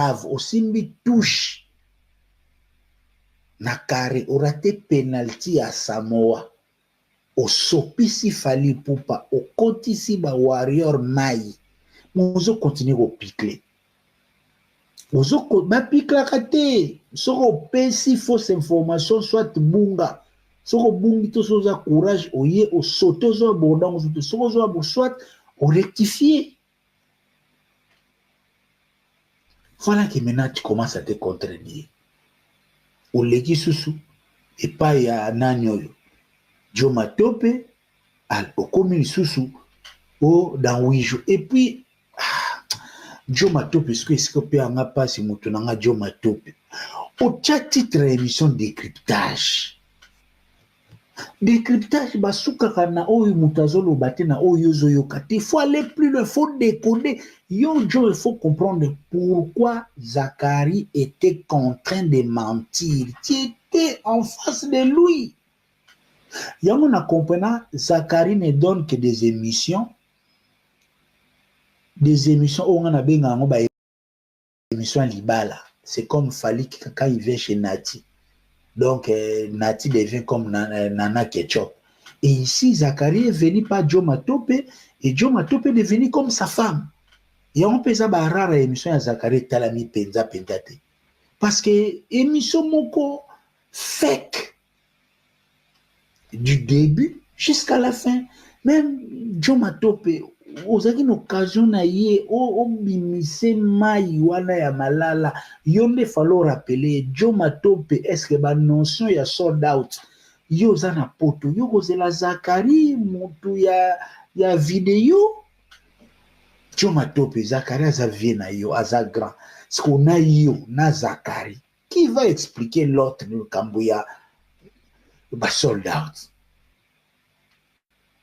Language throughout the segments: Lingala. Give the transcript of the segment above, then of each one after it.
osimbi touche na carré orate penalty ya Samoa osopisi Fally Ipupa okotisi ba Warrior mai mozo continue kopikle ozo bapiklaka te soko opesi fausse information soit bunga soko bungi to soza courage oye osote ozo abordant osote soko ozo abo soit o rectifier. Voilà que maintenant tu commences à te contredire. Oleki susu epai ya nani oyo Joe Matope okomi lisusu o dans 8 jours et puis Joe Matope ce que esiko pe anga pasi moto nanga Joe Matope otia titre émission décryptage basukaka na oyo moto azoloba te na oyo ozoyoka te. Il faut aller plus loin, il faut décoder. Yo Joe, il faut comprendre pourquoi Zachary était contraint de mentir. Tu étais en face de lui. Yango na comprenant, Zachary ne donne que des émissions où on a bien ba émission libala. C'est comme Fally quand il vient chez Nati. Donc, Nati devient comme Nana Ketchup. Et ici, Zachary est venu par Joe Matope, et Joe Matope est devenu comme sa femme. Et on peut savoir rare émission à Zachary Talami Penza Pentate. Parce que émission moko fake du début jusqu'à la fin. Même Joe Matope, aux une occasion na ye o bimise mai wana ya malala yonde fallo rappeler Joe Matope est-ce que ba notion ya sold out yo zana poto yo kozela Zachary mutu ya vidéo Joe Matope Zachary azavie na yo aza grand ce qu'on a yo na Zachary qui va expliquer l'autre le kambuya ba sold out.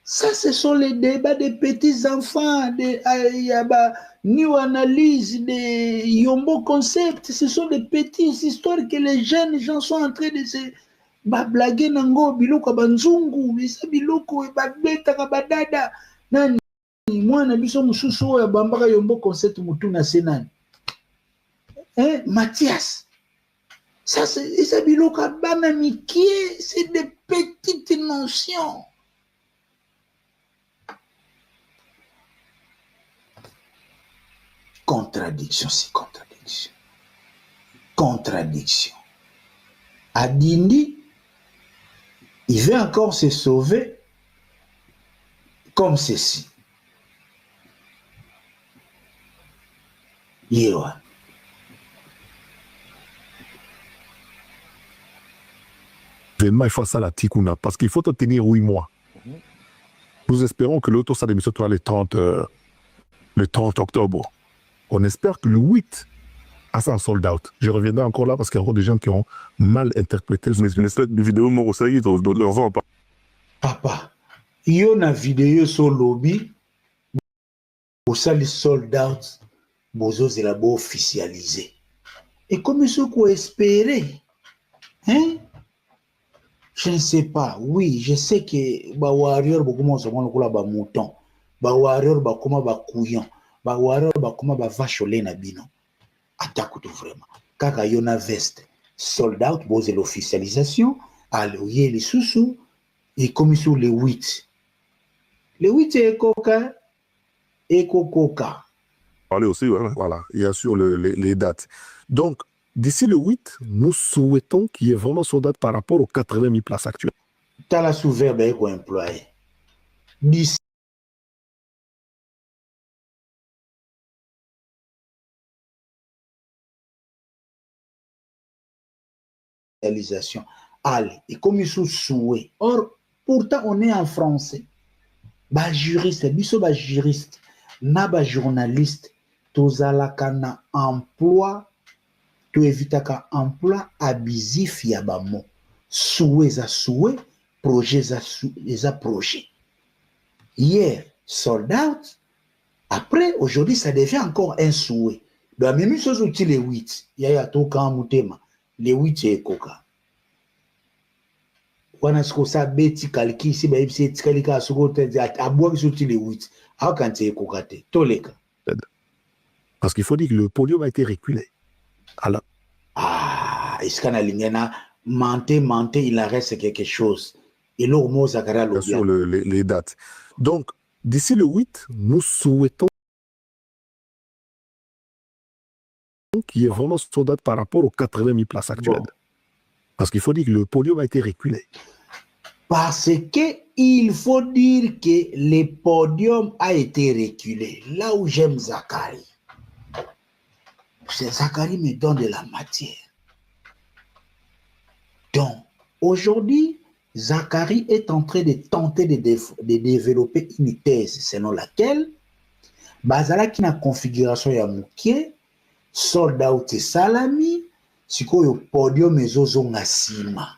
Ça, ce sont les débats des petits-enfants, il y a new analyse, des Yombo concept. Ce sont des petites histoires que les jeunes gens sont en train de se blaguer. Nango, biloko banzungu, bisa biloko, babeta kabadada. Nani, moi, na biso mususu ya bambaka Yombo concept mutuna senani. Mathias. Ça, c'est biloko banamikie, c'est des petites notions. Contradiction, c'est contradiction. Contradiction. Adindi, il veut encore se sauver comme ceci. Yewa. Événement, il faut ça la Tikuna, parce qu'il faut te tenir 8 mois. Nous espérons que l'auto ça démission le 30 octobre. On espère que le 8 a ça en sold out. Je reviendrai encore là parce qu'il y aura des gens qui ont mal interprété une vidéo moi aussi de leur vent. Papa, il y a une vidéo sur le lobby pour ça les sold out, bozo c'est là-bas officialisé. Et comme ce qu'on espérait, hein? Je ne sais pas. Oui, je sais que ba warrior beaucoup moins se monde ba mouton, ba warrior ba comment ba couillon. Ba warrior ba kuma ba vachole na bino attaque tout vraiment kaka yona veste sold out boze l'officialisation alloyer les sous et comme sur les 8 est coca et coca parler aussi voilà il y a sur les dates donc d'ici le 8 nous souhaitons qu'il y ait vraiment son date par rapport aux 80 000 places actuelles t'as la sous-verbe éco employé d'ici réalisation. Allez, et comme ils sont souhaits. Or, pourtant, on est en français. Bah, juriste, biso ba juriste, na ba journaliste, tozalaka na emploi, to evitaka emploi abusif ya ba mo. Souhait za souhait, projet za projet. Hier, sold out. Après, aujourd'hui, ça devient encore un souhait. Donc, même chose outil les 8. Il y a tout quand moutema. Les 8 c'est coca. Wana siko sa beti kalki si ba ibsi tikalika siko te abwa ki les 8. How can c'est coca te toleka. Parce qu'il faut dire que le podium a été reculé. Alors, Ah, est-ce qu'on a l'ingéna menté, il en reste quelque chose. Et là, au mot, Zakaria bien sûr, Lobia. les dates. Donc, d'ici le 8, nous souhaitons qu'il y ait vraiment sur date par rapport aux 80 000 places actuelles. Bon. Parce qu'il faut dire que le podium a été reculé. Parce que il faut dire que le podium a été reculé. Là où j'aime Zachary, c'est Zachary me donne de la matière. Donc, aujourd'hui, Zachary est en train de tenter de développer une thèse selon laquelle bazalaki na configuration ya mukie sold out esalami sikoyo podium ezozonga nsima.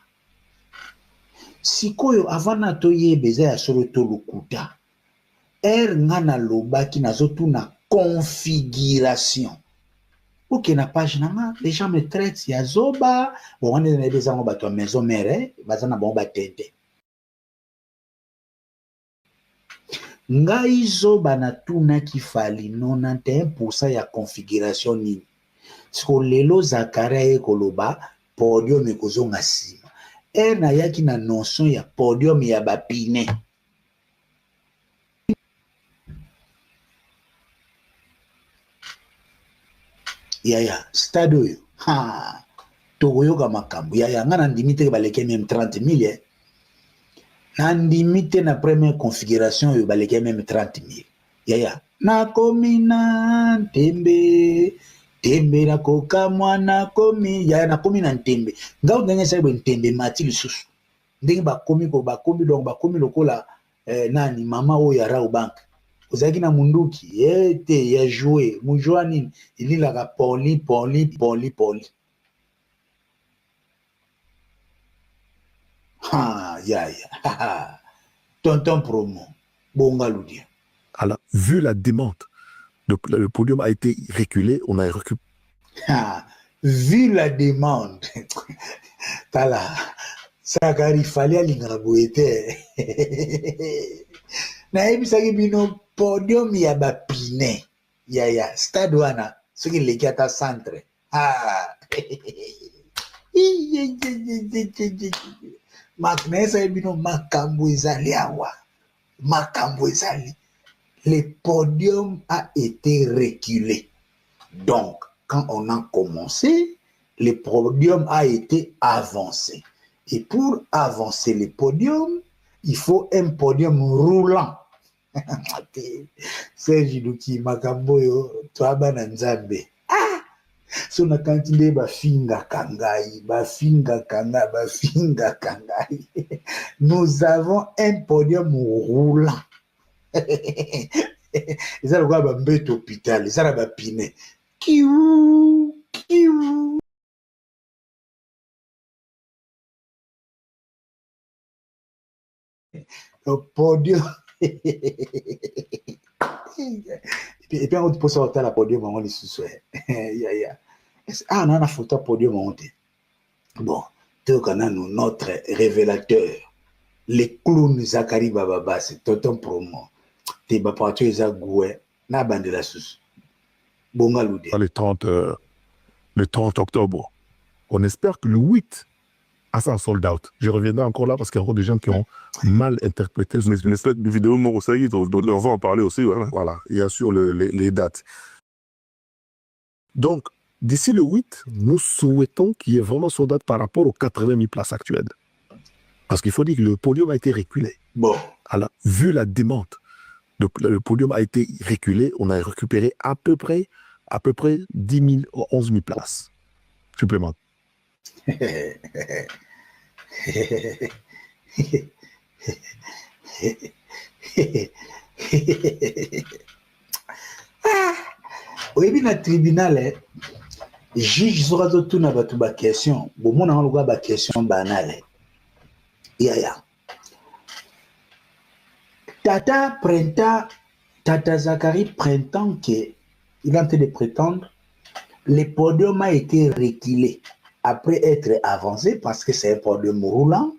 Sikoyo avant na toyeba eza ya solo to lokuta nga nalobaki nazotuna configuration oke na page nanga les gens me traitent ya zoba bon wana na bezango bato ya maison mère baza na bango batete ngai zoba natunaki fali 91% ya configuration nini siko lelo Zakaria ekoloba podium ekozonga nsima nayaki na notion ya podium ya bapine yaya stade oyo tokoyoka makambo yaya nga nandimi te baleke meme 30 000 nandimi te na première configuration oyo baleke meme 30 000 yaya nakomi na ntembe tembe nakokamwa nakomi yaya nakomi na ntembe ngao ndenge esali boye ntembe mati lisusu ndenge bakomi donc bakomi lokola nani mama oyo ya Rao Bank ozalaki na munduki ete ya joue mujwa nini ililaka poli yaya tonton promo bonga ludia. Alors, vu la demande, le podium a été reculé, on a récupéré. Vu la demande, tala, Zachary fallait alingaka boye te nayebisaki bino podium ya bapine yaya stade wana soki eleki ata centre nayesaki bino makambo ezali awa makambo ezali le podium a été reculé donc quand on a commencé le podium a été avancé et pour avancer le podium il faut un podium roulant Serge Duki makambo yo toaba na nzambe so nakanti nde bafingaka ngai nous avons un podium roulant eza lokola bambeto hôpital eza na bapine kiu le podium et puis on pose ça la podium on lisusu ya na photo podium on te bon nous notre révélateur le clown Zachary Bababa c'est tonton promo te bapato eza goué na bandela susu bonga lude Le 30 octobre. On espère que le 8 à ça sold out. Je reviendrai encore là parce qu'il y a encore des gens qui ont mal interprété une espèce de vidéo Morosai, on va en parler aussi. Voilà, il y a sur les dates. Donc, d'ici le 8, nous souhaitons qu'il y ait vraiment sold out par rapport aux 80 000 places actuelles. Parce qu'il faut dire que le podium a été reculé. Bon. Alors, vu la demande, le podium a été reculé, on a récupéré à peu près 10 000, 11 000 places supplémentaires. oyebi na tribunal juge soki azotuna bato baquestion bomonanga lokola baquestion banale yaya tata Zachary printemps que il est en train de prétendre le podium a été reculé après être avancé parce que c'est un podium roulant.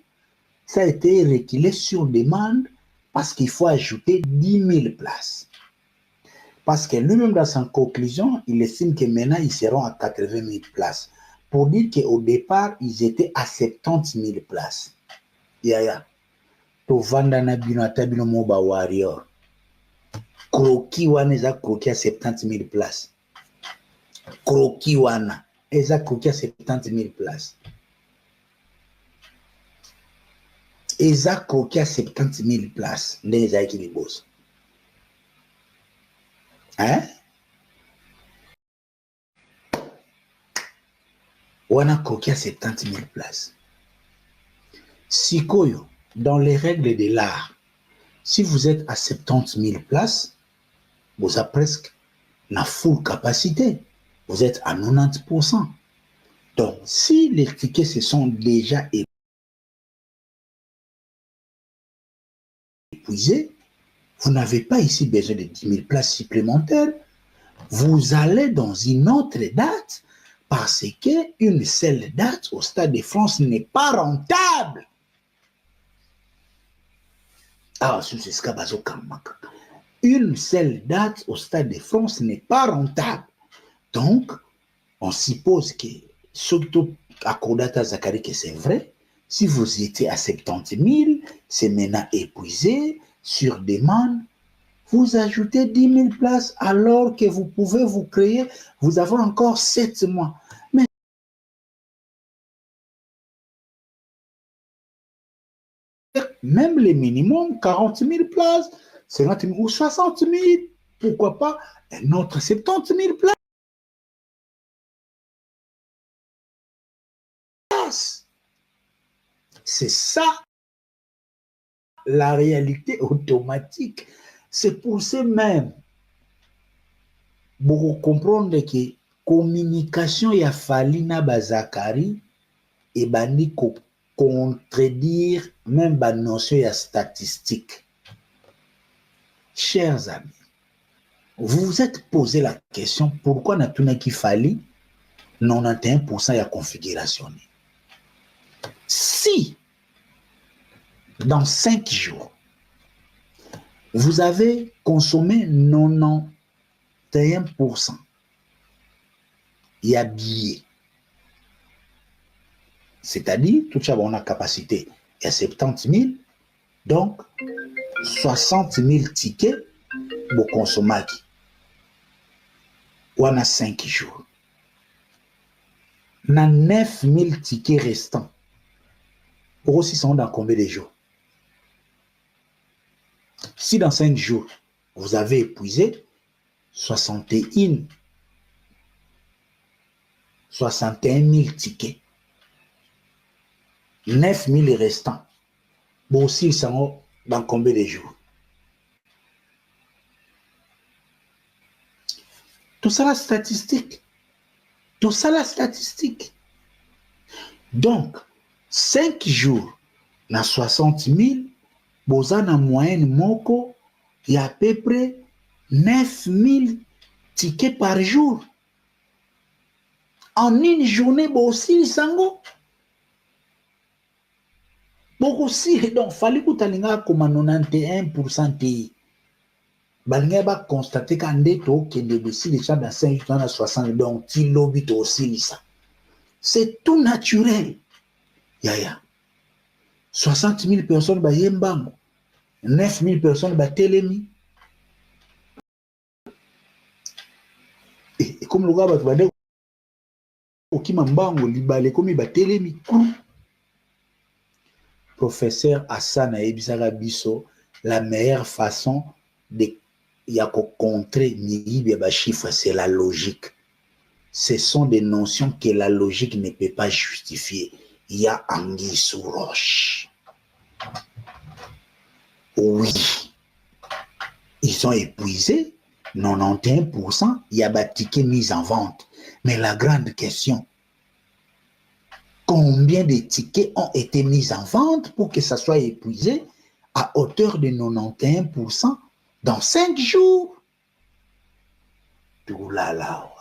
Ça a été reculé sur demande parce qu'il faut ajouter 10 000 places. Parce que lui-même, dans sa conclusion, il estime que maintenant, ils seront à 80 000 places. Pour dire qu'au départ, ils étaient à 70 000 places. Yaya. To vanda na bino atabino moba warrior. Kroki wana eza kroki à 70 000 places. Kroki wana eza kroki à 70 000 places. Eza kroki à 70 000 places. Ndenge ezalaki liboso. Hein? Wana kroki à 70 000 places. Sikoyo, dans les règles de l'art, si vous êtes à 70 000 places, vous avez presque la full capacité. Vous êtes à 90%. Donc, si les tickets se sont déjà épuisés, vous n'avez pas ici besoin de 10 000 places supplémentaires. Vous allez dans une autre date parce qu'une seule date au Stade de France n'est pas rentable. Ah, c'est ce qu'a bazo kamaka. Une seule date au Stade de France n'est pas rentable. Donc, on suppose que, surtout à Kodata Zakari, que c'est vrai, si vous étiez à 70 000, c'est maintenant épuisé, sur demande, vous ajoutez 10 000 places alors que vous pouvez vous créer, vous avez encore 7 mois. Mais même les minimums, 40 000 places, 50 000 ou 60 000, pourquoi pas un autre 70 000 places. C'est ça la réalité automatique. C'est pour ça même, pour comprendre que communication ya Falina Bazakari et bandi contredire même la notion ya statistique. Chers amis, vous vous êtes posé la question pourquoi n'a qui fallu 91% ya configuration. Si dans 5 jours, vous avez consommé 91%, il y a billets. C'est-à-dire, tout ça, on a capacité, il y a 70 000, donc 60 000 tickets pour consommer. On a 5 jours. On a 9 000 tickets restants. Pour aussi, sont dans combien de jours? Si dans 5 jours, vous avez épuisé 61 000 tickets, 9 000 restants, bon, aussi, ils sont dans combien de jours? Tout ça, la statistique. Tout ça, la statistique. Donc, 5 jours, dans 60 000, vous avez en moyenne, moko, il y a à peu près 9 000 tickets par jour. En une journée, vous aussi, sango. Beaucoup aussi, donc, il fallait que vous ayez comme 91% TI. Balinga va constater qu'en déto, que les gens dans 5 jours, dans 60, donc, il lobby aussi, ça. C'est tout naturel. Yaya. 60 000 personnes, bah, yembango. 9 000 personnes, bah, télémi. Et comme le gars, bah, tu Okimambango, libale, comme il bah, télémi. Professeur Hassan Aebisara Bisso, la meilleure façon de contrer les chiffres, c'est la logique. Ce sont des notions que la logique ne peut pas justifier. Il y a anguille sous roche. Oui, ils ont épuisé 91%, il y a des tickets mis en vente. Mais la grande question, combien de tickets ont été mis en vente pour que ça soit épuisé à hauteur de 91% dans 5 jours? Tout là, là.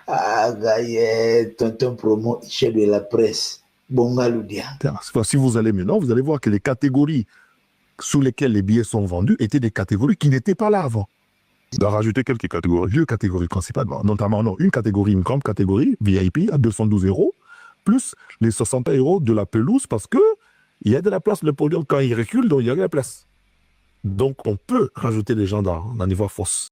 Ah, Gaïe, tonton promo, chef de la presse, Bongaloudia. Si vous allez maintenant, vous allez voir que les catégories sous lesquels les billets sont vendus étaient des catégories qui n'étaient pas là avant. Il doit rajouter quelques catégories. 2 catégories principalement, notamment non, une catégorie, une grande catégorie, VIP à 212 €, plus les 60 € de la pelouse parce que il y a de la place, le podium quand il recule, donc il y a de la place. Donc on peut rajouter des gens dans niveau force.